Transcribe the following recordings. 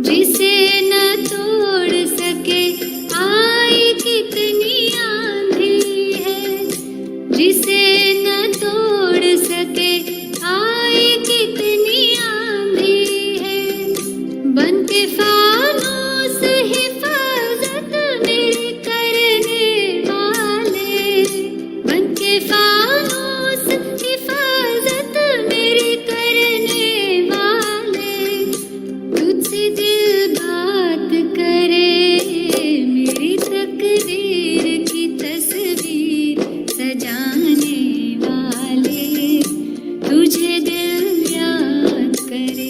जिसे न तोड़ सके आई कितनी आंधी है, जिसे न तोड़ सके आई कितनी आंधी है। बन के फानूस हिफाजत मेरी करने वाले, बन के फानूस हिफाजत मेरी करने वाले, तुझसे दिल बात करे मेरी तकदीर की तस्वीर सजाने वाले, तुझे दिल याद करे।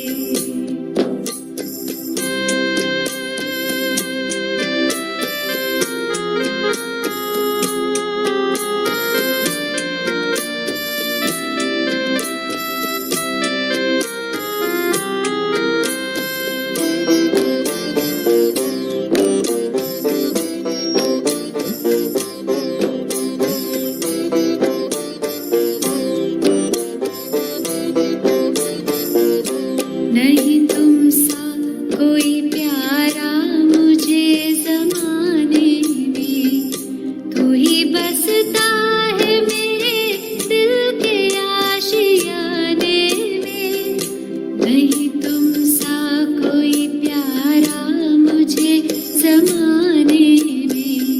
नहीं तुम सा कोई प्यारा मुझे ज़माने में, तू ही बसता है मेरे दिल के आशियाने में। नहीं तुम सा कोई प्यारा मुझे ज़माने में,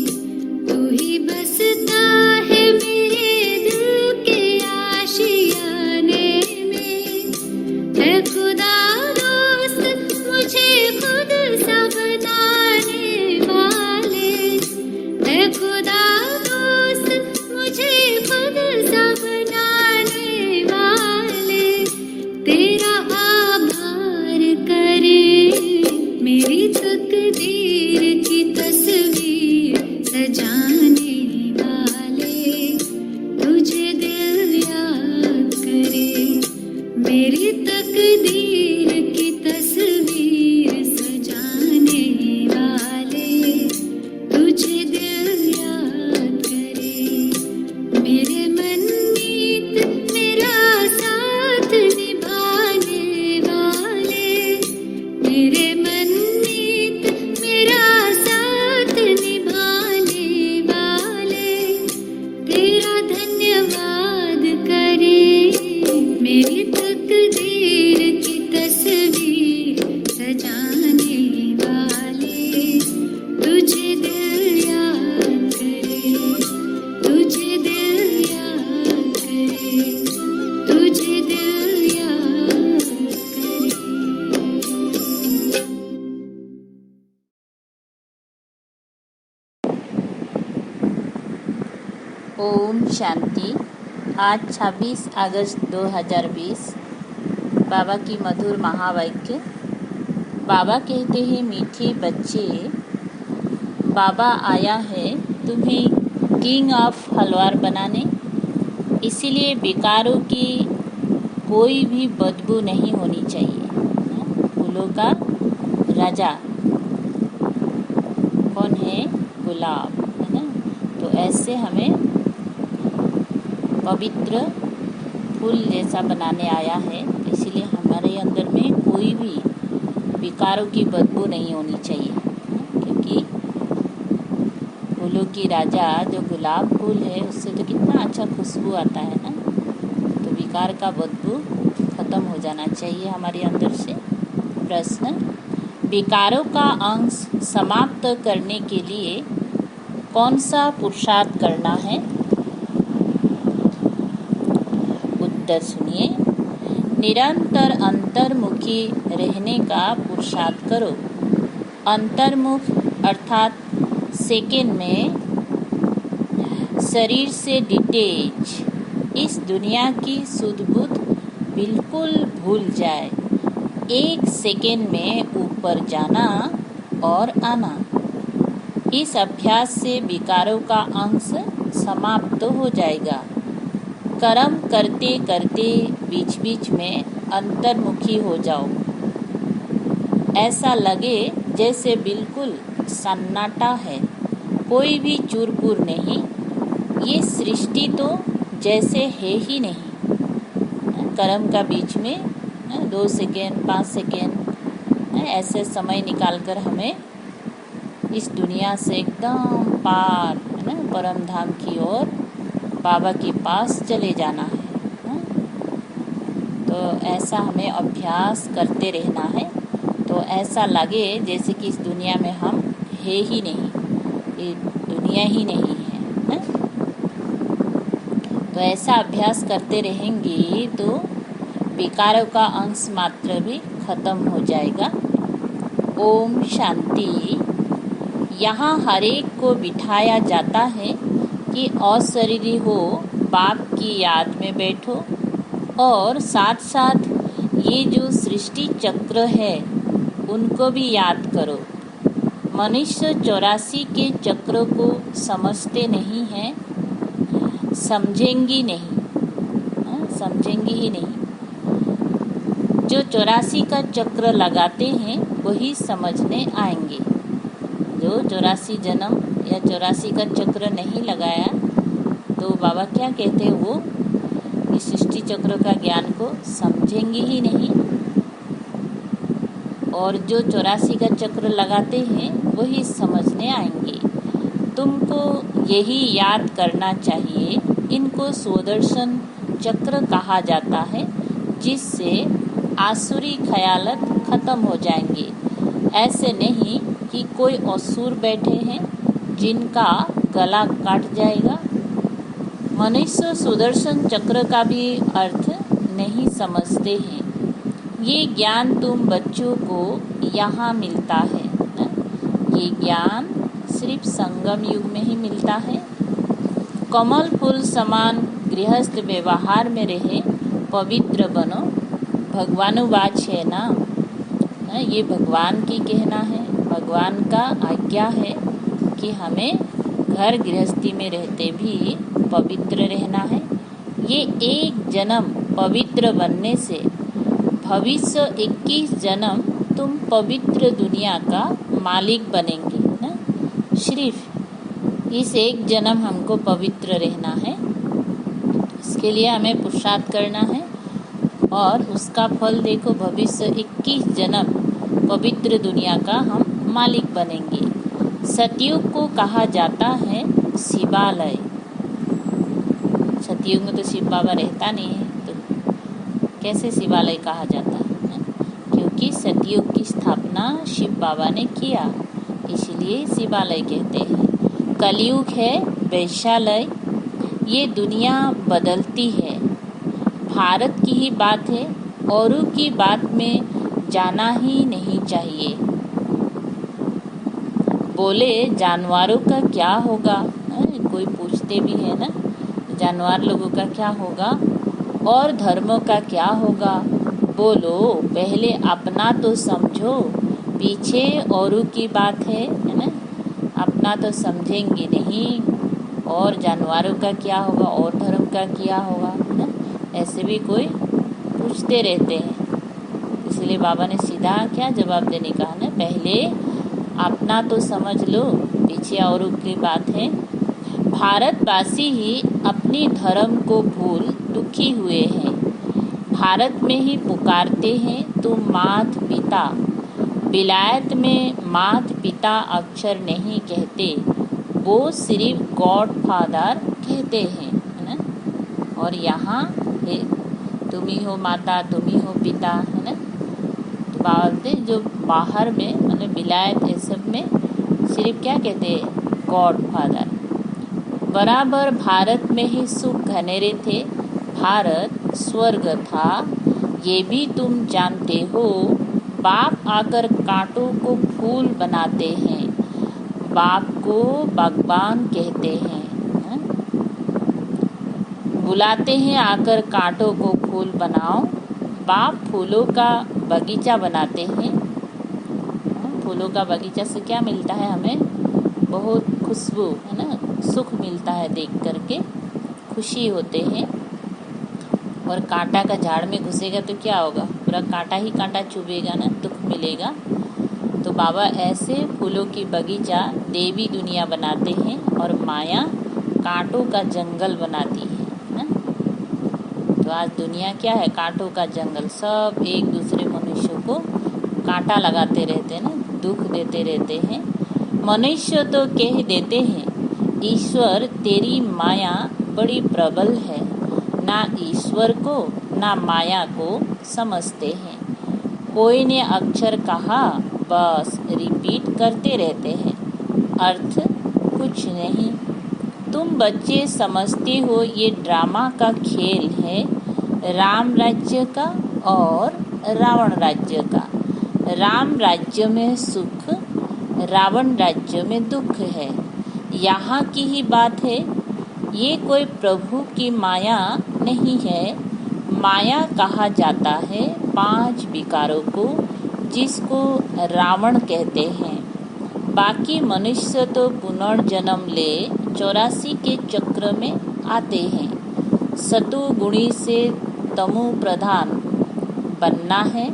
तू ही बसता है मेरे दिल के आशियाने में। है खुदा दोस्त मुझे खुद सा बनाने वाले, है खुदा दोस्त मुझे खुद सा बनाने वाले, तेरा आभार करे मेरी तकदीर की तस्वीर सजाने वाले, तुझे दिल याद करे मेरी तकदीर की तस्वीर सजाने वाले, तुझे दिल याद करे। मेरे मनमीत मेरा साथ निभाने वाले, मेरे मनमीत मेरा साथ निभाने वाले, तेरा धन्यवाद करे मेरी तकदीर की तस्वीर सजाने वाले, तुझे दिल याद करे, तुझे दिल याद करे, तुझे दिल याद करे। ओम शांति। आज 26 अगस्त 2020 बाबा की मधुर महावाक्य। बाबा कहते हैं, मीठे बच्चे, बाबा आया है तुम्हें किंग ऑफ हलवार बनाने, इसीलिए बेकारों की कोई भी बदबू नहीं होनी चाहिए। फूलों का राजा कौन है? गुलाब, है ना। तो ऐसे हमें पवित्र फूल जैसा बनाने आया है, इसीलिए हमारे अंदर में कोई भी विकारों की बदबू नहीं होनी चाहिए, क्योंकि फूलों की राजा जो गुलाब फूल है उससे तो कितना अच्छा खुशबू आता है ना। तो विकार का बदबू खत्म हो जाना चाहिए हमारे अंदर से। प्रश्न, विकारों का अंश समाप्त करने के लिए कौन सा पुरुषार्थ करना है? उत्तर सुनिए। निरंतर अंतर्मुखी रहने का पुरुषार्थ करो। अंतर्मुख अर्थात सेकेंड में शरीर से डिटेच, इस दुनिया की सुध बुध बिल्कुल भूल जाए, एक सेकेंड में ऊपर जाना और आना। इस अभ्यास से विकारों का अंश समाप्त हो जाएगा। कर्म करते करते बीच बीच में अंतर्मुखी हो जाओ, ऐसा लगे जैसे बिल्कुल सन्नाटा है, कोई भी चूर-पुर नहीं। ये सृष्टि तो जैसे है ही नहीं। कर्म का बीच में 2 सेकेंड 5 सेकेंड ऐसे समय निकालकर हमें इस दुनिया से एकदम पार, है ना, परम धाम की ओर बाबा के पास चले जाना है। तो ऐसा हमें अभ्यास करते रहना है। तो ऐसा लगे जैसे कि इस दुनिया में हम है ही नहीं, ये दुनिया ही नहीं है, है? तो ऐसा अभ्यास करते रहेंगे तो विकारों का अंश मात्र भी खत्म हो जाएगा। ओम शांति। यहाँ हर एक को बिठाया जाता है कि अशरीरी हो, बाप की याद में बैठो और साथ साथ ये जो सृष्टि चक्र है उनको भी याद करो। मनुष्य 84 के चक्र को समझते नहीं हैं, समझेंगी नहीं, समझेंगी ही नहीं। जो 84 का चक्र लगाते हैं वही समझने आएंगे। जो 84 जन्म या 84 का चक्र नहीं लगाया तो बाबा क्या कहते हैं, वो इस सृष्टि चक्र का ज्ञान को समझेंगे ही नहीं। और जो 84 का चक्र लगाते हैं वही समझने आएंगे। तुमको यही याद करना चाहिए, इनको सुदर्शन चक्र कहा जाता है, जिससे आसुरी ख्यालत खत्म हो जाएंगे। ऐसे नहीं कि कोई असुर बैठे हैं जिनका गला काट जाएगा। मनुष्य सुदर्शन चक्र का भी अर्थ नहीं समझते हैं। ये ज्ञान तुम बच्चों को यहाँ मिलता है। ये ज्ञान सिर्फ संगम युग में ही मिलता है। कमल फूल समान गृहस्थ व्यवहार में रहे, पवित्र बनो। भगवानुवाच है ना, ये भगवान की कहना है, भगवान का आज्ञा है कि हमें घर गृहस्थी में रहते भी पवित्र रहना है। ये एक जन्म पवित्र बनने से भविष्य 21 जन्म तुम पवित्र दुनिया का मालिक बनेंगे ना। सिर्फ इस एक जन्म हमको पवित्र रहना है, इसके लिए हमें पुरुषार्थ करना है और उसका फल देखो, भविष्य 21 जन्म पवित्र दुनिया का हम मालिक बनेंगे। सतयुग को कहा जाता है शिवालय। सतयुग में तो शिव बाबा रहता नहीं है, तो कैसे शिवालय कहा जाता है? क्योंकि सतयुग की स्थापना शिव बाबा ने किया, इसलिए शिवालय कहते हैं। कलयुग है वैश्यालय। ये दुनिया बदलती है, भारत की ही बात है, औरों की बात में जाना ही नहीं चाहिए। बोले जानवरों का क्या होगा, कोई पूछते भी है ना, जानवर लोगों का क्या होगा और धर्मों का क्या होगा। बोलो पहले अपना तो समझो, पीछे औरों की बात है ना। अपना तो समझेंगे नहीं और जानवरों का क्या होगा और धर्म का क्या होगा ना, ऐसे भी कोई पूछते रहते हैं। इसलिए बाबा ने सीधा क्या जवाब देने कहा ना, पहले अपना तो समझ लो, पीछे औरों की बात है। भारतवासी ही अपनी धर्म को भूल दुखी हुए हैं। भारत में ही पुकारते हैं तुम मात पिता। विलायत में मात पिता अक्षर नहीं कहते, वो सिर्फ गॉड फादर कहते हैं, है ना। और यहाँ तुम ही हो माता, तुम ही हो पिता, है ना। तो बोलते जो बाहर में मतलब विलायत ये सब में सिर्फ क्या कहते हैं, गॉड फादर। बराबर भारत में ही सुख घनेरे थे, भारत स्वर्ग था, ये भी तुम जानते हो। बाप आकर कांटों को फूल बनाते हैं, बाप को बागबान कहते हैं। बुलाते हैं आकर कांटों को फूल बनाओ, बाप फूलों का बगीचा बनाते हैं। फूलों का बगीचा से क्या मिलता है हमें, बहुत खुशबू, है ना, सुख मिलता है, देख करके खुशी होते हैं। और कांटा का झाड़ में घुसेगा तो क्या होगा, पूरा कांटा ही कांटा चुभेगा ना, दुख मिलेगा। तो बाबा ऐसे फूलों की बगीचा देवी दुनिया बनाते हैं और माया कांटों का जंगल बनाती है ना? तो आज दुनिया क्या है, कांटों का जंगल। सब एक दूसरे मनुष्यों को कांटा लगाते रहते हैं ना, दुख देते रहते हैं। मनुष्य तो कह देते हैं ईश्वर तेरी माया बड़ी प्रबल है, ना ईश्वर को ना माया को समझते हैं। कोई ने अक्षर कहा, बस रिपीट करते रहते हैं, अर्थ कुछ नहीं। तुम बच्चे समझते हो ये ड्रामा का खेल है, राम राज्य का और रावण राज्य का। राम राज्य में सुख, रावण राज्य में दुख है। यहाँ की ही बात है, ये कोई प्रभु की माया नहीं है। माया कहा जाता है 5 विकारों को, जिसको रावण कहते हैं। बाकी मनुष्य तो पुनर्जन्म ले 84 के चक्र में आते हैं। सतु गुणी से तमु प्रधान बनना है।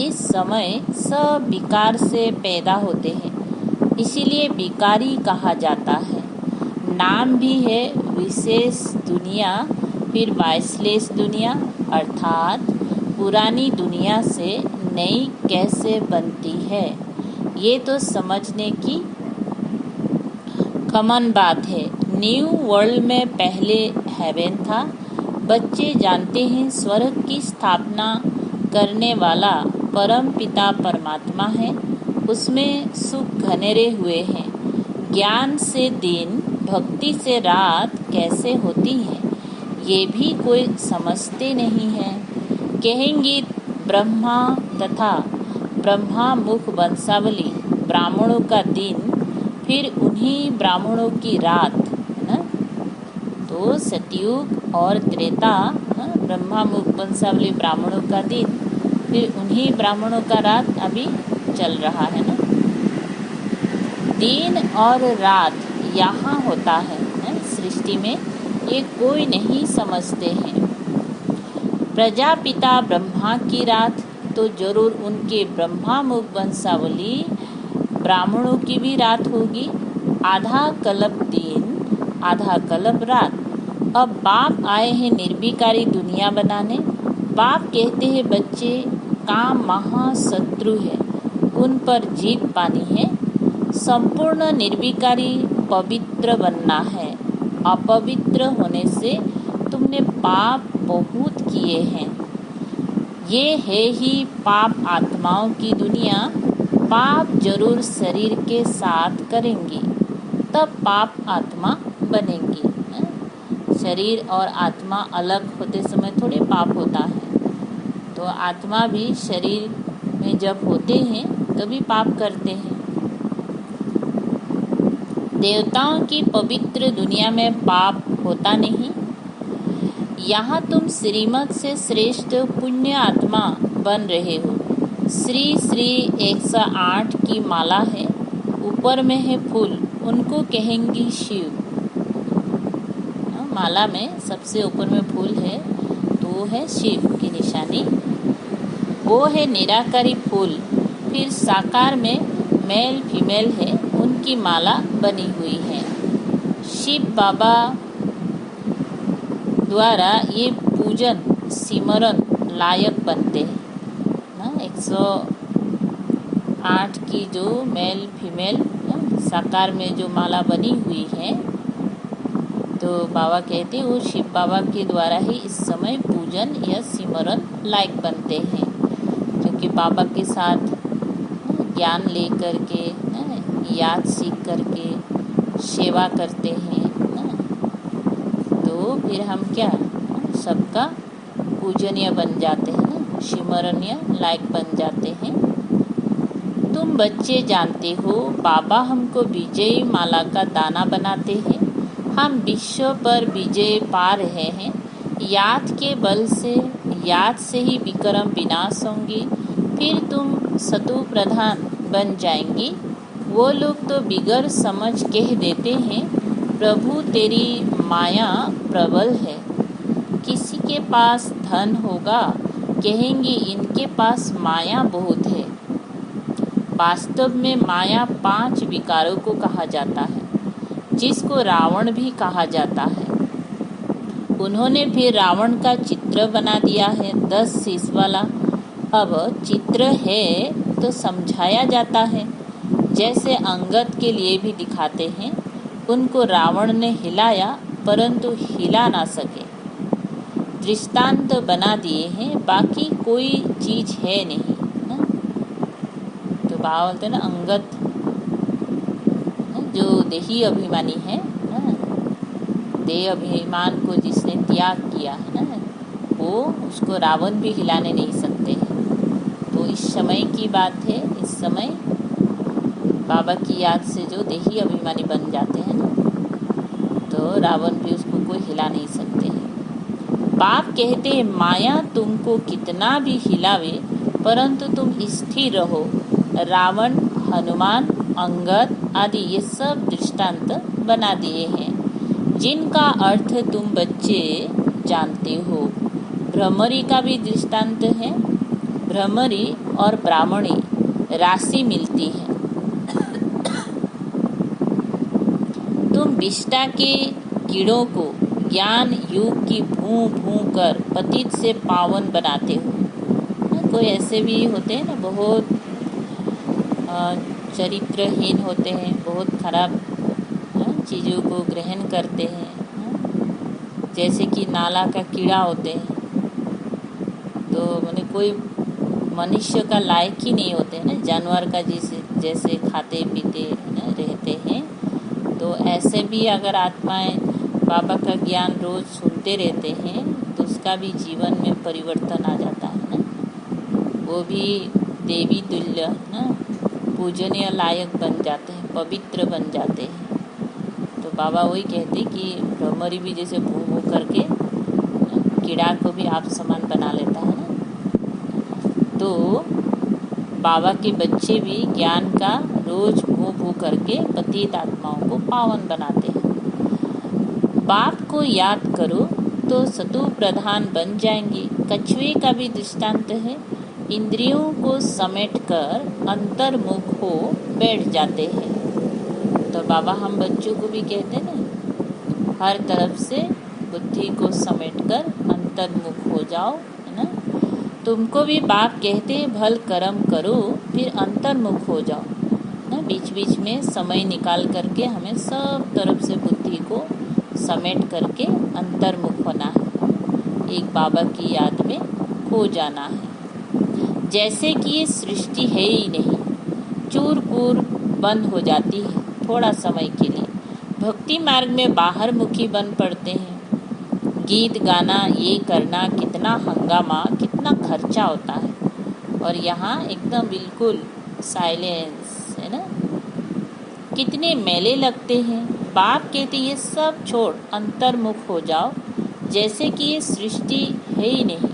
इस समय सब विकार से पैदा होते हैं, इसीलिए विकारी कहा जाता है। नाम भी है विशेष दुनिया, फिर वाइसलेस दुनिया, अर्थात पुरानी दुनिया से नई कैसे बनती है, ये तो समझने की कॉमन बात है। न्यू वर्ल्ड में पहले हेवन था। बच्चे जानते हैं स्वर्ग की स्थापना करने वाला परम पिता परमात्मा है, उसमें सुख घनेरे हुए हैं। ज्ञान से दिन, भक्ति से रात कैसे होती है, ये भी कोई समझते नहीं है। कहेंगे ब्रह्मा तथा ब्रह्मा मुख वंशावली, ब्राह्मणों का दिन, फिर उन्हीं ब्राह्मणों की रात ना। तो सतयुग और त्रेता, ब्रह्मा मुख वंशावली ब्राह्मणों का दिन, फिर उन्हीं ब्राह्मणों का रात अभी चल रहा है ना। दिन और रात यहाँ होता है सृष्टि में, ये कोई नहीं समझते हैं। प्रजापिता ब्रह्मा की रात तो जरूर उनके ब्रह्मा मुख वंशावली ब्राह्मणों की भी रात होगी। आधा कल्प दिन, आधा कल्प रात। अब बाप आए हैं निर्विकारी दुनिया बनाने। बाप कहते हैं बच्चे, काम महाशत्रु है, उन पर जीत पानी है। संपूर्ण निर्विकारी पवित्र बनना है। अपवित्र होने से तुमने पाप बहुत किए हैं। ये है ही पाप आत्माओं की दुनिया। पाप जरूर शरीर के साथ करेंगी, तब पाप आत्मा बनेंगी। शरीर और आत्मा अलग होते समय थोड़े पाप होता है। तो आत्मा भी शरीर में जब होते हैं तभी पाप करते हैं। देवताओं की पवित्र दुनिया में पाप होता नहीं। यहाँ तुम श्रीमत से श्रेष्ठ पुण्य आत्मा बन रहे हो। श्री श्री 108 की माला है, ऊपर में है फूल, उनको कहेंगी शिव। माला में सबसे ऊपर में फूल है तो वो है शिव की निशानी, वो है निराकारी फूल। फिर साकार में मेल फीमेल है, उनकी माला बनी हुई है। शिव बाबा द्वारा ये पूजन सिमरन लायक बनते हैं ना। 108 की जो मेल फीमेल साकार में जो माला बनी हुई है, तो बाबा कहते हैं वो शिव बाबा के द्वारा ही इस समय पूजन या सिमरन लायक बनते हैं, क्योंकि बाबा के साथ ज्ञान लेकर के याद सीख करके सेवा करते हैं ना। तो फिर हम क्या सबका पूजनीय बन जाते हैं ना, सिमरणीय लायक बन जाते हैं। तुम बच्चे जानते हो बाबा हमको विजयी माला का दाना बनाते हैं। हम विश्व पर विजय पा रहे हैं। याद के बल से, याद से ही विक्रम विनाश होंगे, फिर तुम सतु प्रधान बन जाएंगी। वो लोग तो बिगर समझ कह देते हैं प्रभु तेरी माया प्रबल है। किसी के पास धन होगा, कहेंगे इनके पास माया बहुत है। वास्तव में माया 5 विकारों को कहा जाता है, जिसको रावण भी कहा जाता है। उन्होंने फिर रावण का चित्र बना दिया है 10 शीश वाला। अब चित्र है तो समझाया जाता है, जैसे अंगद के लिए भी दिखाते हैं। उनको रावण ने हिलाया परंतु हिला ना सके, दृष्टांत बना दिए हैं, बाकी कोई चीज है नहीं ना। तो बाबा बोलते हैं ना, अंगद जो देही अभिमानी है ना, देह अभिमान को जिसने त्याग किया है ना, वो उसको रावण भी हिलाने नहीं सकते हैं। तो इस समय की बात है, इस समय बाबा की याद से जो देही अभिमानी बन जाते हैं ना, तो रावण भी उसको कोई हिला नहीं सकते हैं। बाप कहते हैं, माया तुमको कितना भी हिलावे परंतु तुम स्थिर रहो। रावण, हनुमान, अंगद आदि ये सब दृष्टांत बना दिए हैं, जिनका अर्थ तुम बच्चे जानते हो। भ्रमरी का भी दृष्टांत है। भ्रमरी और ब्राह्मणी राशि मिलती है। तुम विष्टा के कीड़ों को ज्ञान युग की भूं भूं कर पतित से पावन बनाते हो। कोई ऐसे भी होते हैं ना, बहुत चरित्रहीन होते हैं, बहुत खराब चीज़ों को ग्रहण करते हैं, जैसे कि नाला का कीड़ा होते हैं। तो मैंने कोई मनुष्य का लायक ही नहीं होते हैं ना, जानवर का जैसे खाते पीते ना रहते हैं। तो ऐसे भी अगर आत्माएं बाबा का ज्ञान रोज सुनते रहते हैं तो उसका भी जीवन में परिवर्तन आ जाता है ना, वो भी देवी तुल्य ना पूजनीय लायक बन जाते हैं, पवित्र बन जाते हैं। तो बाबा वही कहते कि भ्रमरी भी जैसे भू भू करके कीड़ा को भी आप समान बना लेता है ना। तो बाबा के बच्चे भी ज्ञान का रोज भू भू करके पतित आत्माओं को पावन बनाते हैं। बाप को याद करो तो सतु प्रधान बन जाएंगे। कछुए का भी दृष्टांत है। इंद्रियों को समेटकर अंतर्मुख हो बैठ जाते हैं। तो बाबा हम बच्चों को भी कहते हैं ना, हर तरफ से बुद्धि को समेटकर अंतर्मुख हो जाओ, है ना। तुमको भी बाप कहते हैं, भल कर्म करो फिर अंतर्मुख हो जाओ ना। बीच बीच में समय निकाल करके हमें सब तरफ से बुद्धि को समेट करके अंतर्मुख होना है, एक बाबा की याद में खो जाना है। जैसे कि ये सृष्टि है ही नहीं, चूर पूर बंद हो जाती है थोड़ा समय के लिए। भक्ति मार्ग में बाहर मुखी बन पड़ते हैं। गीत गाना ये करना कितना हंगामा, कितना खर्चा होता है, और यहाँ एकदम बिल्कुल साइलेंस है ना, कितने मेले लगते हैं। बाप कहते ये सब छोड़ अंतर्मुख हो जाओ, जैसे कि ये सृष्टि है ही नहीं।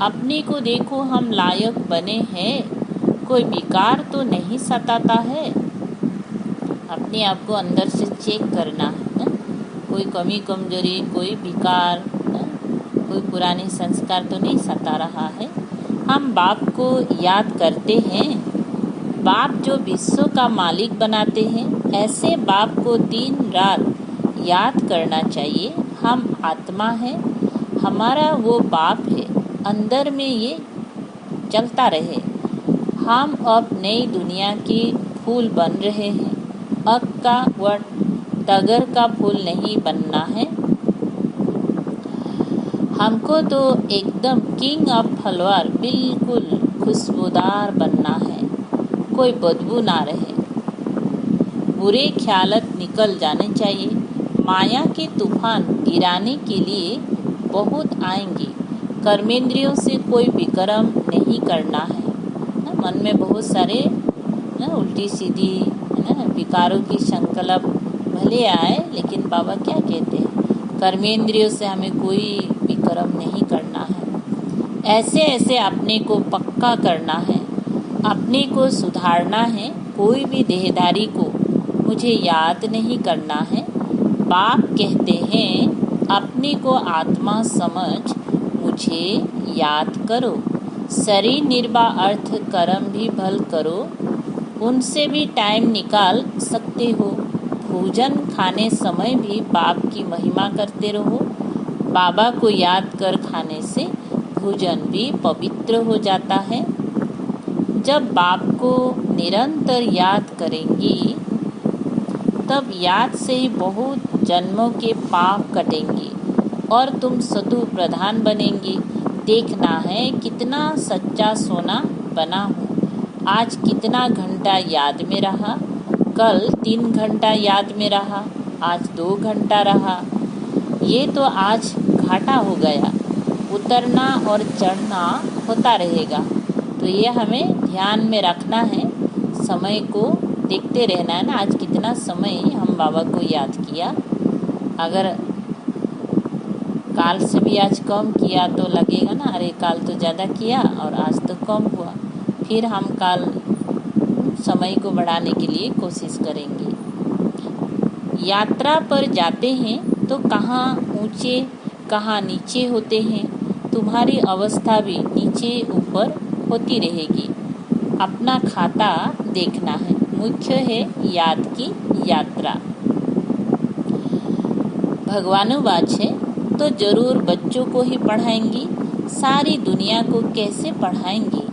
अपने को देखो, हम लायक बने हैं, कोई विकार तो नहीं सताता है। अपने आप को अंदर से चेक करना है, कोई कमी कमजोरी, कोई विकार, कोई पुराने संस्कार तो नहीं सता रहा है। हम बाप को याद करते हैं। बाप जो विश्व का मालिक बनाते हैं, ऐसे बाप को दिन रात याद करना चाहिए। हम आत्मा हैं, हमारा वो बाप है, अंदर में ये चलता रहे। हम अब नई दुनिया की फूल बन रहे हैं, अक का व टगर का फूल नहीं बनना है। हमको तो एकदम किंग ऑफ फलवार बिल्कुल खुशबूदार बनना है, कोई बदबू ना रहे। बुरे ख्यालत निकल जाने चाहिए। माया के तूफान गिराने के लिए बहुत आएंगे। कर्मेंद्रियों से कोई विक्रम नहीं करना है ना। मन में बहुत सारे ना उल्टी सीधी ना विकारों की संकल्प भले आए, लेकिन बाबा क्या कहते हैं, कर्मेंद्रियों से हमें कोई विक्रम नहीं करना है। ऐसे ऐसे अपने को पक्का करना है, अपने को सुधारना है। कोई भी देहधारी को मुझे याद नहीं करना है। बाप कहते हैं, अपने को आत्मा समझ मुझे याद करो। शरीर निर्वाह अर्थ कर्म भी भल करो, उनसे भी टाइम निकाल सकते हो। भोजन खाने समय भी बाप की महिमा करते रहो। बाबा को याद कर खाने से भोजन भी पवित्र हो जाता है। जब बाप को निरंतर याद करेंगी तब याद से ही बहुत जन्मों के पाप कटेंगे और तुम सतु प्रधान बनेंगी। देखना है कितना सच्चा सोना बना हूँ। आज कितना घंटा याद में रहा, कल 3 घंटा याद में रहा, आज 2 घंटा रहा। ये तो आज घाटा हो गया, उतरना और चढ़ना होता रहेगा। तो ये हमें ध्यान में रखना है, समय को देखते रहना है ना। आज कितना समय हम बाबा को याद किया, अगर काल से भी आज कम किया तो लगेगा ना, अरे काल तो ज़्यादा किया और आज तो कम हुआ। फिर हम काल समय को बढ़ाने के लिए कोशिश करेंगे। यात्रा पर जाते हैं तो कहाँ ऊंचे कहाँ नीचे होते हैं। तुम्हारी अवस्था भी नीचे ऊपर होती रहेगी। अपना खाता देखना है, मुख्य है याद की यात्रा। भगवानुवाच है तो जरूर बच्चों को ही पढ़ाएंगी, सारी दुनिया को कैसे पढ़ाएंगी।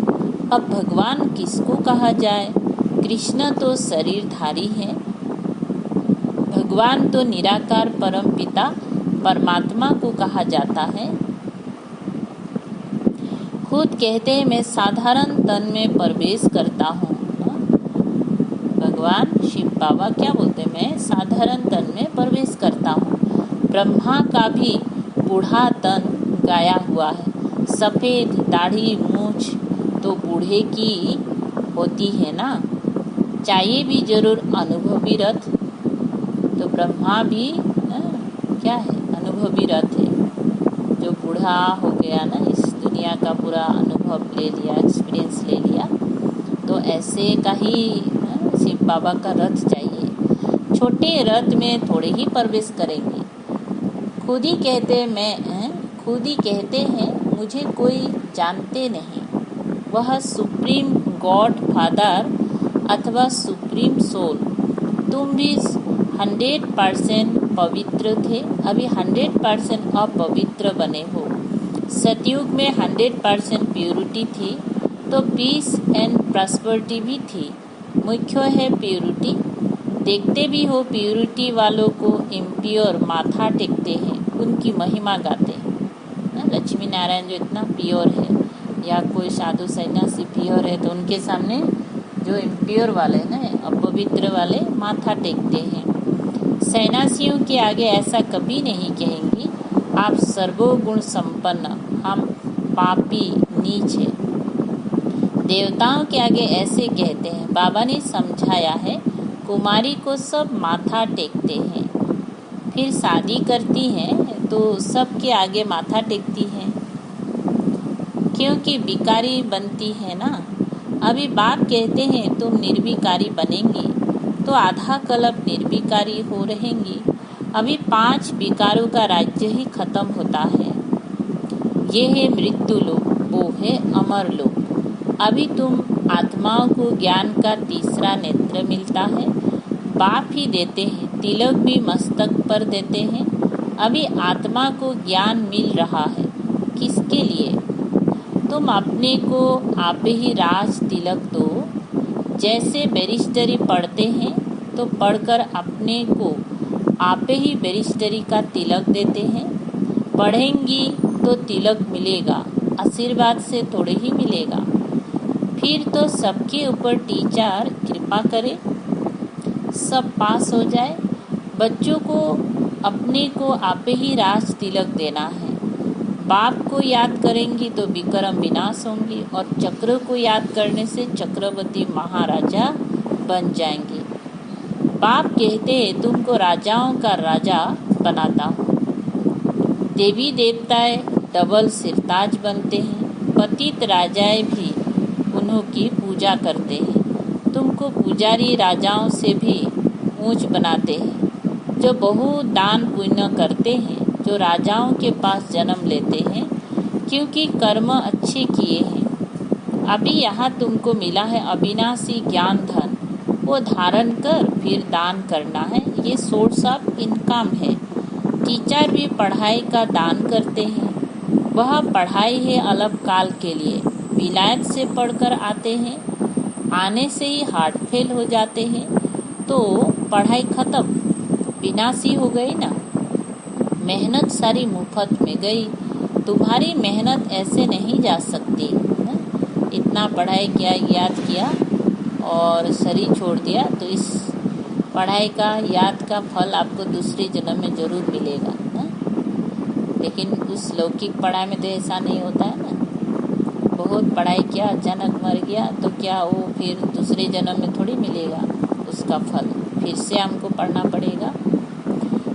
अब भगवान किसको कहा जाए, कृष्ण तो शरीरधारी है, भगवान तो निराकार परम पिता परमात्मा को कहा जाता है। खुद कहते हैं मैं साधारण तन में प्रवेश करता हूँ। भगवान शिव बाबा क्या बोलते हैं, मैं साधारण तन में प्रवेश करता हूँ। ब्रह्मा का भी बूढ़ा तन गाया हुआ है, सफ़ेद दाढ़ी मूछ तो बूढ़े की होती है ना। चाहिए भी जरूर अनुभवी रथ। तो ब्रह्मा भी क्या है, अनुभवी रथ है, जो बूढ़ा हो गया ना, इस दुनिया का पूरा अनुभव ले लिया, एक्सपीरियंस ले लिया। तो ऐसे का ही शिव बाबा का रथ चाहिए। छोटे रथ में थोड़े ही प्रवेश करेंगे। खुद ही कहते हैं मुझे कोई जानते नहीं। वह सुप्रीम गॉड फादर अथवा सुप्रीम सोल। तुम भी 100% पवित्र थे, अभी 100% अपवित्र बने हो। सतयुग में 100% प्योरिटी थी, तो पीस एंड प्रॉस्पेरिटी भी थी। मुख्य है प्योरिटी। देखते भी हो प्योरिटी वालों को इम्प्योर माथा टेकते हैं, उनकी महिमा गाते हैं। लक्ष्मी नारायण जो इतना प्योर है, या कोई साधु सन्यासी प्योर है, तो उनके सामने जो इम्प्योर वाले ना, अपवित्र वाले माथा टेकते हैं। सन्यासियों के आगे ऐसा कभी नहीं कहेंगी आप सर्वगुण संपन्न, हम पापी नीच है। देवताओं के आगे ऐसे कहते हैं। बाबा ने समझाया है, कुमारी को सब माथा टेकते हैं, फिर शादी करती हैं तो सबके आगे माथा टेकती हैं, क्योंकि बिकारी बनती है ना। अभी बाप कहते हैं तुम निर्विकारी बनेंगी, तो आधा कल्प निर्विकारी हो रहेंगी। अभी 5 विकारों का राज्य ही खत्म होता है। ये है मृत्यु लोक, वो है अमर लोक। अभी तुम आत्माओं को ज्ञान का तीसरा नेत्र मिलता है, बाप ही देते हैं, तिलक भी मस्तक पर देते हैं। अभी आत्मा को ज्ञान मिल रहा है, किसके लिए? तुम अपने को आप ही राज तिलक दो। जैसे बैरिस्टरी पढ़ते हैं तो पढ़कर अपने को आप ही बैरिस्टरी का तिलक देते हैं। पढ़ेंगी तो तिलक मिलेगा, आशीर्वाद से थोड़े ही मिलेगा। फिर तो सबके ऊपर टीचर कृपा करे, सब पास हो जाए। बच्चों को अपने को आप ही राज तिलक देना है। बाप को याद करेंगी तो विक्रम विनाश होंगी, और चक्र को याद करने से चक्रवर्ती महाराजा बन जाएंगे। बाप कहते हैं तुमको राजाओं का राजा बनाता हूँ। देवी देवताएं डबल सिरताज बनते हैं, पतित राजाएं भी उन्हों की पूजा करते हैं। तुमको पुजारी राजाओं से भी ऊंच बनाते हैं, जो बहुत दान पुण्य करते हैं, जो राजाओं के पास जन्म लेते हैं, क्योंकि कर्म अच्छे किए हैं। अभी यहाँ तुमको मिला है अविनाशी ज्ञान धन, वो धारण कर फिर दान करना है। ये सोर्स ऑफ इनकम है। टीचर भी पढ़ाई का दान करते हैं, वह पढ़ाई है अलग काल के लिए। विलायत से पढ़कर आते हैं, आने से ही हार्ट फेल हो जाते हैं तो पढ़ाई खत्म, विनाशी हो गई ना। मेहनत सारी मुफ्त में गई। तुम्हारी मेहनत ऐसे नहीं जा सकती है? इतना पढ़ाई किया, याद किया और शरीर छोड़ दिया, तो इस पढ़ाई का, याद का फल आपको दूसरे जन्म में जरूर मिलेगा है? लेकिन उस लौकिक पढ़ाई में तो ऐसा नहीं होता है ना। बहुत पढ़ाई किया, अचानक मर गया तो क्या वो फिर दूसरे जन्म में थोड़ी मिलेगा उसका फल, फिर से हमको पढ़ना पड़ेगा।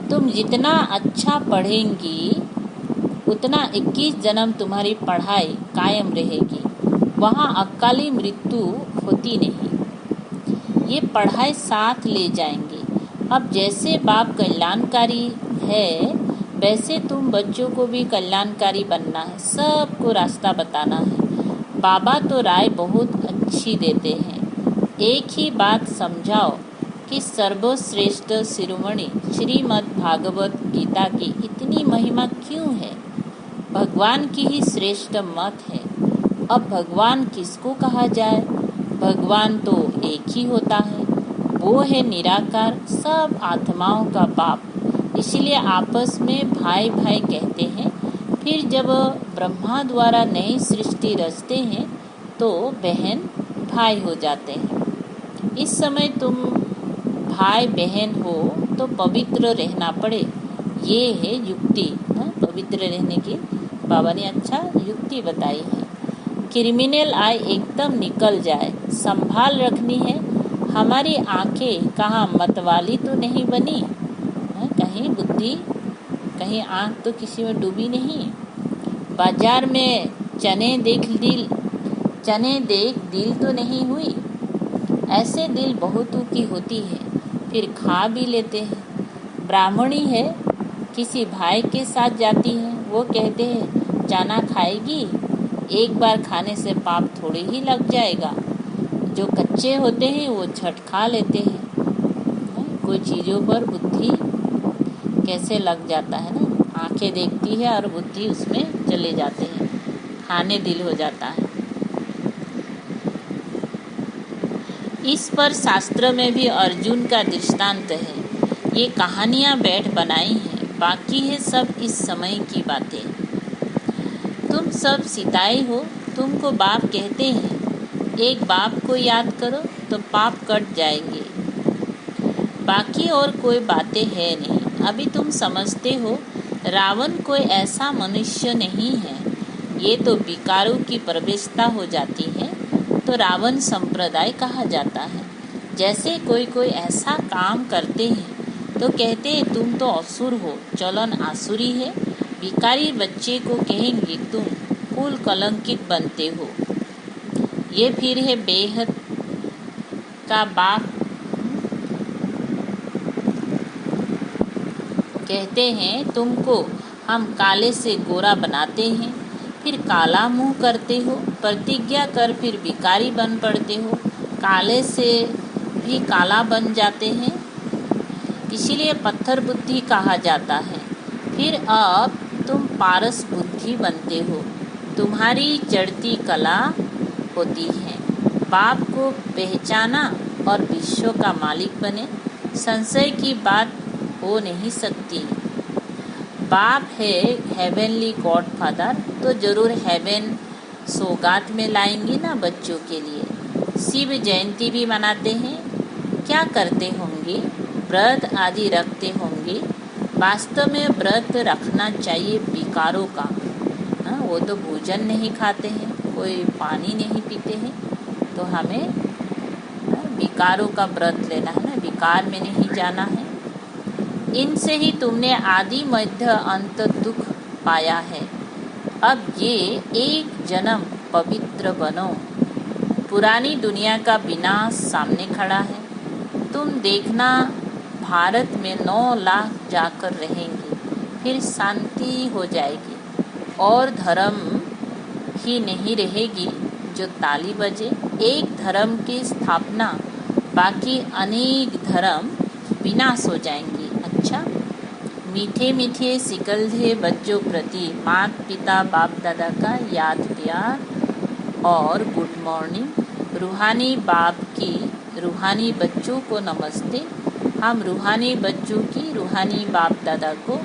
तुम जितना अच्छा पढ़ेंगी उतना 21 जन्म तुम्हारी पढ़ाई कायम रहेगी, वहाँ अकाली मृत्यु होती नहीं। ये पढ़ाई साथ ले जाएंगे। अब जैसे बाप कल्याणकारी है वैसे तुम बच्चों को भी कल्याणकारी बनना है, सबको रास्ता बताना है। बाबा तो राय बहुत अच्छी देते हैं, एक ही बात समझाओ कि सर्वश्रेष्ठ शिरोमणि श्रीमद् भागवत गीता की इतनी महिमा क्यों है? भगवान की ही श्रेष्ठ मत है। अब भगवान किसको कहा जाए? भगवान तो एक ही होता है, वो है निराकार, सब आत्माओं का बाप। इसलिए आपस में भाई भाई कहते हैं। फिर जब ब्रह्मा द्वारा नई सृष्टि रचते हैं तो बहन भाई हो जाते हैं। इस समय तुम भाई बहन हो तो पवित्र रहना पड़े, ये है युक्ति। पवित्र रहने की बाबा ने अच्छा युक्ति बताई है। क्रिमिनल आय एकदम निकल जाए, संभाल रखनी है। हमारी आंखें कहाँ मतवाली तो नहीं बनी, कहीं बुद्धि, कहीं आंख तो किसी में डूबी नहीं। बाजार में चने देख दिल तो नहीं हुई। ऐसे दिल बहुतों की होती है, फिर खा भी लेते हैं। ब्राह्मणी है, किसी भाई के साथ जाती है, वो कहते हैं चना खाएगी, एक बार खाने से पाप थोड़ी ही लग जाएगा। जो कच्चे होते हैं वो झट खा लेते हैं। कोई चीज़ों पर बुद्धि कैसे लग जाता है ना, आंखें देखती है और बुद्धि उसमें चले जाते हैं, खाने दिल हो जाता है। इस पर शास्त्र में भी अर्जुन का दृष्टांत है। ये कहानियाँ बैठ बनाई हैं, बाकी है सब इस समय की बातें। तुम सब सिताई हो, तुमको बाप कहते हैं। एक बाप को याद करो तो पाप कट जाएंगे, बाकी और कोई बातें है नहीं। अभी तुम समझते हो रावण कोई ऐसा मनुष्य नहीं है, ये तो विकारों की प्रवेशता हो जाती है तो रावण संप्रदाय कहा जाता है। जैसे कोई ऐसा काम करते हैं तो कहते हैं तुम तो असुर हो, चलन आसुरी है। विकारी बच्चे को कहेंगे तुम कुल कलंकित बनते हो। ये फिर है बेहद का बाप, कहते हैं तुमको हम काले से गोरा बनाते हैं, फिर काला मुंह करते हो, प्रतिज्ञा कर फिर भिखारी बन पड़ते हो, काले से भी काला बन जाते हैं, इसीलिए पत्थर बुद्धि कहा जाता है। फिर अब तुम पारस बुद्धि बनते हो, तुम्हारी चढ़ती कला होती है। बाप को पहचाना और विश्व का मालिक बने, संशय की बात हो नहीं सकती। बाप है हेवनली गॉड फादर, तो जरूर हेवन सौगात में लाएंगे ना बच्चों के लिए। शिव जयंती भी मनाते हैं, क्या करते होंगे? व्रत आदि रखते होंगे। वास्तव में व्रत रखना चाहिए विकारों का। वो तो भोजन नहीं खाते हैं, कोई पानी नहीं पीते हैं, तो हमें विकारों का व्रत लेना है ना, विकार में नहीं जाना है। इनसे ही तुमने आदि मध्य अंत दुख पाया है। अब ये एक जन्म पवित्र बनो। पुरानी दुनिया का विनाश सामने खड़ा है। तुम देखना भारत में 9 लाख जाकर रहेंगे, फिर शांति हो जाएगी और धर्म ही नहीं रहेगी जो ताली बजे। एक धर्म की स्थापना, बाकी अनेक धर्म विनाश हो जाएंगी। अच्छा, मीठे मीठे सिकलधे बच्चों प्रति माता पिता बाप दादा का याद प्यार और गुड मॉर्निंग। रूहानी बाप की रूहानी बच्चों को नमस्ते। हम रूहानी बच्चों की रूहानी बाप दादा को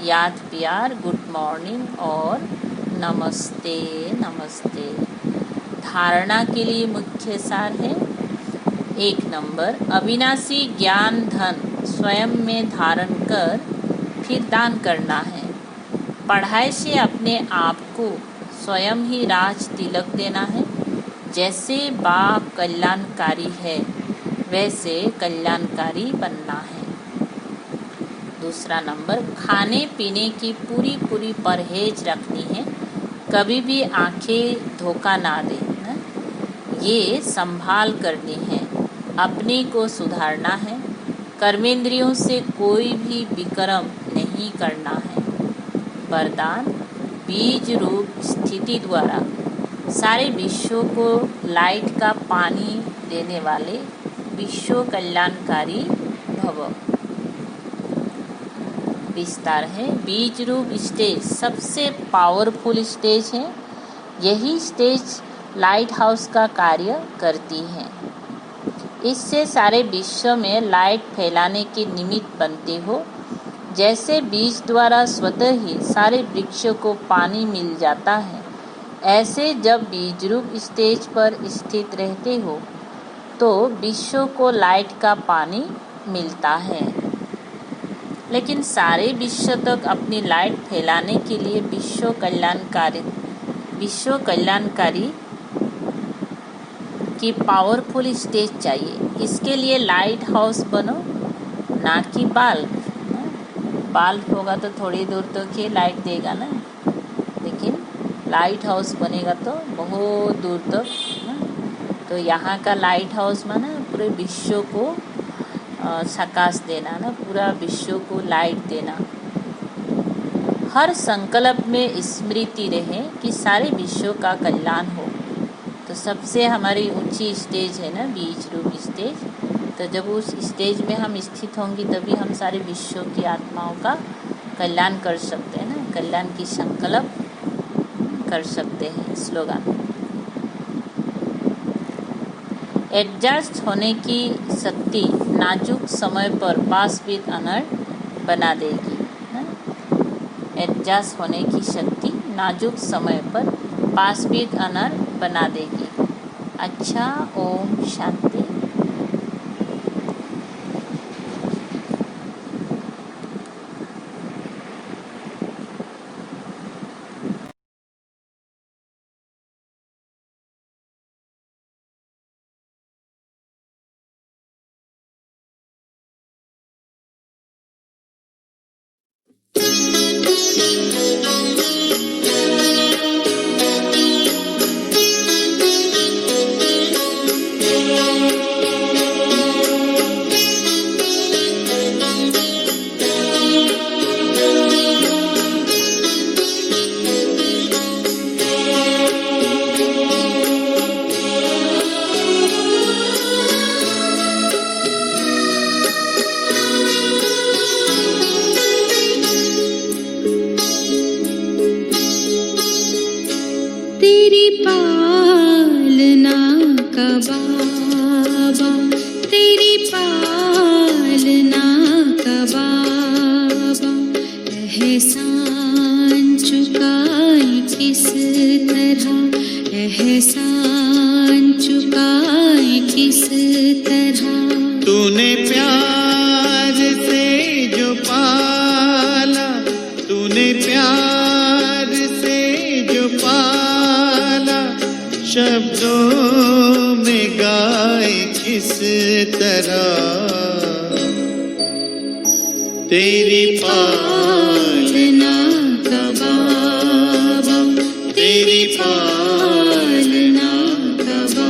याद प्यार, गुड मॉर्निंग और नमस्ते नमस्ते। धारणा के लिए मुख्य सार है। 1 नंबर, अविनाशी ज्ञान धन स्वयं में धारण कर फिर दान करना है। पढ़ाई से अपने आप को स्वयं ही राज तिलक देना है। जैसे बाप कल्याणकारी है वैसे कल्याणकारी बनना है। 2 नंबर, खाने पीने की पूरी परहेज रखनी है। कभी भी आंखें धोखा ना दें, ये संभाल करनी है। अपने को सुधारना है। कर्मेंद्रियों से कोई भी विक्रम नहीं करना है। वरदान, बीज रूप स्थिति द्वारा सारे विश्व को लाइट का पानी देने वाले विश्व कल्याणकारी भव। विस्तार है। बीज रूप स्टेज सबसे पावरफुल स्टेज है। यही स्टेज लाइट हाउस का कार्य करती है। इससे सारे विश्व में लाइट फैलाने के निमित्त बनते हो। जैसे बीज द्वारा स्वतः ही सारे वृक्षों को पानी मिल जाता है, ऐसे जब बीज रूप स्टेज पर स्थित रहते हो तो विश्व को लाइट का पानी मिलता है। लेकिन सारे विश्व तक अपनी लाइट फैलाने के लिए विश्व कल्याणकारी की पावरफुल स्टेज चाहिए। इसके लिए लाइट हाउस बनो, ना कि बाल्ब होगा तो थोड़ी दूर तक ही लाइट देगा ना, लेकिन लाइट हाउस बनेगा तो बहुत दूर तक ना। तो यहाँ का लाइट हाउस में ना पूरे विश्व को प्रकाश देना ना, पूरा विश्व को लाइट देना। हर संकल्प में स्मृति रहे कि सारे विश्व का कल्याण हो। तो सबसे हमारी ऊंची स्टेज है ना बीज रूप स्टेज। तो जब उस स्टेज में हम स्थित होंगे तभी हम सारे विश्व की आत्माओं का कल्याण कर सकते हैं ना, कल्याण की संकल्प कर सकते हैं। स्लोगन, एडजस्ट होने की शक्ति नाजुक समय पर पास विद ऑनर बना देगी। एडजस्ट होने की शक्ति नाजुक समय पर पास विद ऑनर बना देगी। अच्छा, ओम शांति। तेरी पालना का बाबा, तेरी पालना का बाबा, एहसान चुकाए किस तरह, एहसान चुकाए किस तरह। तूने प्यार से जो पाला, तूने प्यार से जो पाला, शब्दों में गाए किस तरह। तेरी पालना का बाबा, तेरी पालना का बाबा।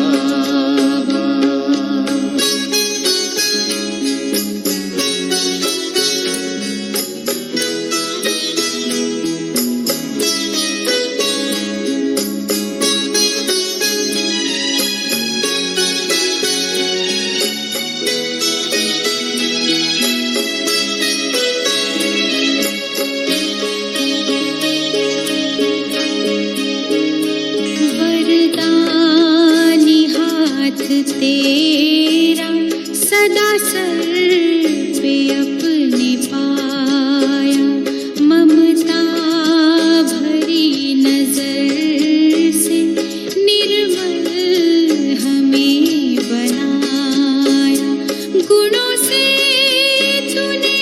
सर पे अपने पाया, ममता भरी नजर से निर्मल हमें बनाया। गुणों से तूने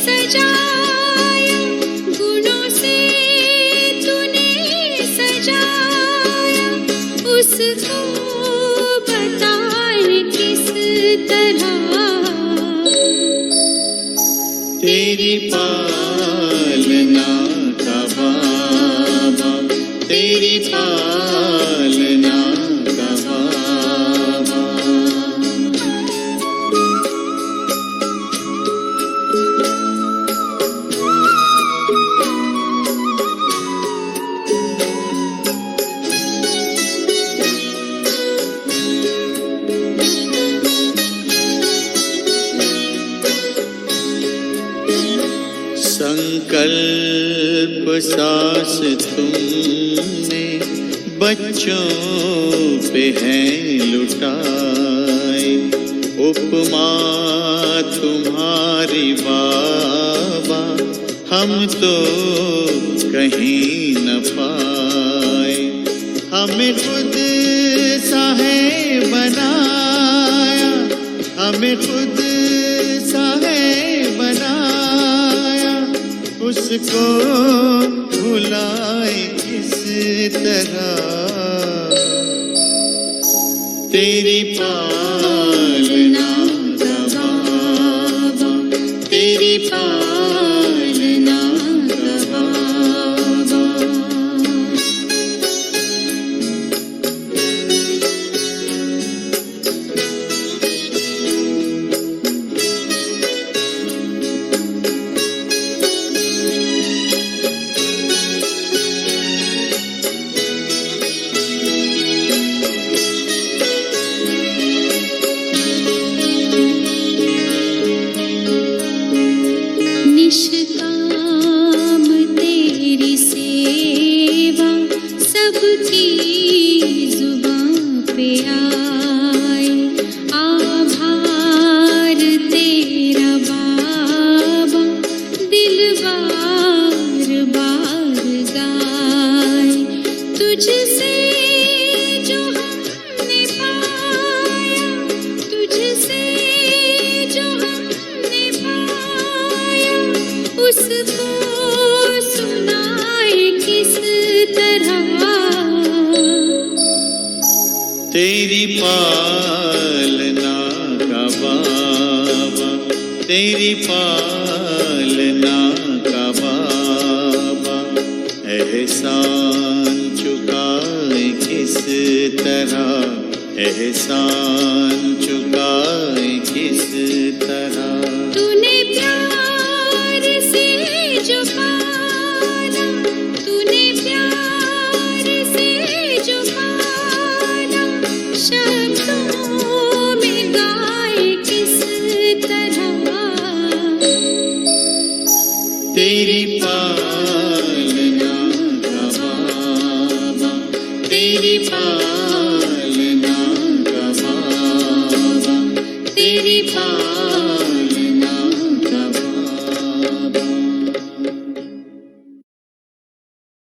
सजाया, गुणों से तूने सजाया, उसको बताए किस तरह। तेरी पालना का बाबा, तेरी पालना का बाबा। संकल्प सास तुमने बच्चों पे है लुटाए, उपमा तुम्हारी बाबा हम तो कहीं न पाए। हमें खुद सा है बनाया, हमें खुद सा है बनाया, उसको भुलाए किस तरह। तेरी पालना का बाबा, तेरी पालना का बाबा। निष्काम तेरी सेवा सबकी जुबां पे आए, आभार तेरा बाबा दिल बार बार गाए। तुझसे जो हमने पाया, तुझसे जो हमने पाया, उसको सुनाए किस तरह। तेरी पालना का बाबा, तेरी पालना का बाबा। एहसान चुकाए किस तरह, एहसान चुकाए किस तरह। तूने प्यार से जो पाला, तूने प्यार से जो पाला, शब्दों में गाए किस तरह। तेरी पालना